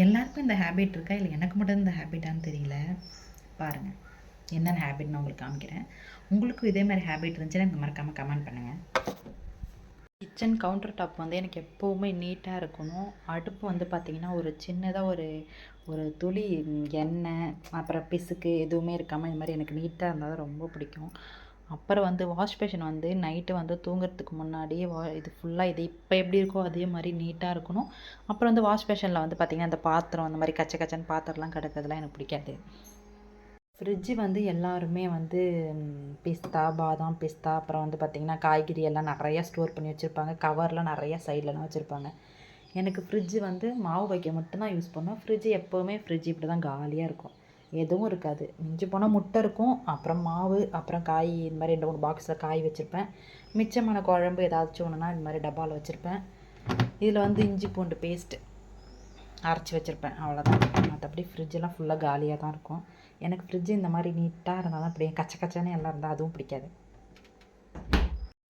எல்லாருக்கும் இந்த ஹேபிட் இருக்கா, இல்லை எனக்கு மட்டும் இந்த ஹேபிட்டான்னு தெரியல. பாருங்கள், என்னென்ன ஹேபிட் நான் உங்களுக்கு காமிக்கிறேன். உங்களுக்கும் இதே மாதிரி ஹேபிட் இருந்துச்சுன்னா எனக்கு மறக்காமல் கமெண்ட் பண்ணுங்கள். கிச்சன் கவுண்டர் டாப் வந்து எனக்கு எப்போவுமே நீட்டாக இருக்கணும். அடுப்பு வந்து பார்த்திங்கன்னா ஒரு சின்னதாக ஒரு ஒரு துளி எண்ணெய் அப்புறம் பிசுக்கு எதுவுமே இருக்காமல் இது மாதிரி எனக்கு நீட்டாக இருந்தால் தான் ரொம்ப பிடிக்கும். அப்புறம் வந்து வாஷ் பேஷன் வந்து நைட்டு வந்து தூங்குறதுக்கு முன்னாடியே இது ஃபுல்லாக இது இப்போ எப்படி இருக்கோ அதே மாதிரி நீட்டாக இருக்கணும். அப்புறம் வந்து வாஷ் பேஷனில் வந்து பார்த்திங்கன்னா அந்த பாத்திரம் அந்த மாதிரி கச்ச கச்சன்னு பாத்திரம்லாம் கிடக்கிறதுலாம் எனக்கு பிடிக்காது. ஃப்ரிட்ஜு வந்து எல்லாருமே வந்து பிஸ்தா பாதாம் பிஸ்தா அப்புறம் வந்து பார்த்திங்கன்னா காய்கறி எல்லாம் நிறையா ஸ்டோர் பண்ணி வச்சுருப்பாங்க. கவர்லாம் நிறையா சைட்லலாம் வச்சுருப்பாங்க. எனக்கு ஃப்ரிட்ஜு வந்து மாவு வைக்க மட்டும்தான் யூஸ் பண்ணுவேன். ஃப்ரிட்ஜு எப்போவுமே ஃப்ரிட்ஜ் இப்படி தான் காலியாக இருக்கும், எதுவும் இருக்காது. மிஞ்சி போனால் முட்டை இருக்கும், அப்புறம் மாவு, அப்புறம் காய் இந்த மாதிரி 2 3 பாக்ஸில் காய் வச்சுருப்பேன். மிச்சமான குழம்பு ஏதாச்சும் ஒன்றுனா இந்த மாதிரி டப்பாவில் வச்சுருப்பேன். இதில் வந்து இஞ்சி பூண்டு பேஸ்ட்டு அரைச்சி வச்சுருப்பேன், அவ்வளோதான். மற்றபடி ஃப்ரிட்ஜெல்லாம் ஃபுல்லாக காலியாக தான் இருக்கும். எனக்கு ஃப்ரிட்ஜு இந்த மாதிரி நீட்டாக இருந்தால் தான் பிடிக்கும். கச்ச கச்சன்னு எல்லாம் இருந்தால் அதுவும் பிடிக்காது.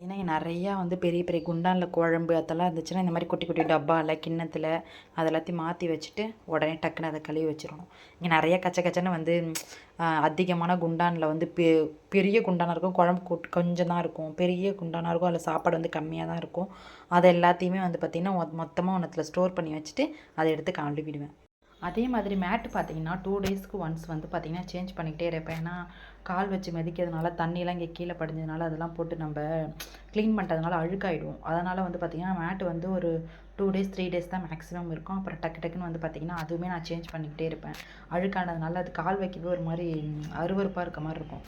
ஏன்னா நிறையா வந்து பெரிய பெரிய குண்டானில் குழம்பு அதெல்லாம் இருந்துச்சுன்னா இந்த மாதிரி குட்டி குட்டி டப்பாவில் கிண்ணத்தில் அது எல்லாத்தையும் மாற்றி வச்சுட்டு உடனே டக்குன்னு அதை கழுவி வச்சிடணும். இங்கே நிறைய கச்ச கச்சன்னு வந்து அதிகமான குண்டானில் வந்து பெரிய குண்டானாக இருக்கும், குழம்பு கொஞ்சம் தான் இருக்கும். பெரிய குண்டானாக இருக்கும், அதில் சாப்பாடு வந்து கம்மியாக தான் இருக்கும். அதை எல்லாத்தையுமே வந்து பார்த்திங்கன்னா மொத்தமாக ஒன்றத்தில் ஸ்டோர் பண்ணி வச்சுட்டு அதை எடுத்து கழுவிடுவேன். அதே மாதிரி மேட்டு பார்த்திங்கன்னா 2 டேஸ்க்கு ஒன்ஸ் வந்து பார்த்திங்கன்னா சேஞ்ச் பண்ணிக்கிட்டே இருப்பேன். ஏன்னா கால் வச்சு மிதிக்கிறதுனால தண்ணியெலாம் இங்கே கீழே படிஞ்சதுனால அதெல்லாம் போட்டு நம்ம க்ளீன் பண்ணுறதுனால அழுக்காயிடும். அதனால் வந்து பார்த்திங்கன்னா மேட்டு வந்து ஒரு 2 டேஸ் 3 டேஸ் தான் மேக்ஸிமம் இருக்கும். அப்புறம் டக்கு டக்குன்னு வந்து பார்த்திங்கன்னா அதுவுமே நான் சேஞ்ச் பண்ணிக்கிட்டே இருப்பேன். அழுக்கானதுனால அது கால் வைக்கவே ஒரு மாதிரி அருவருப்பாக இருக்க மாதிரி இருக்கும்.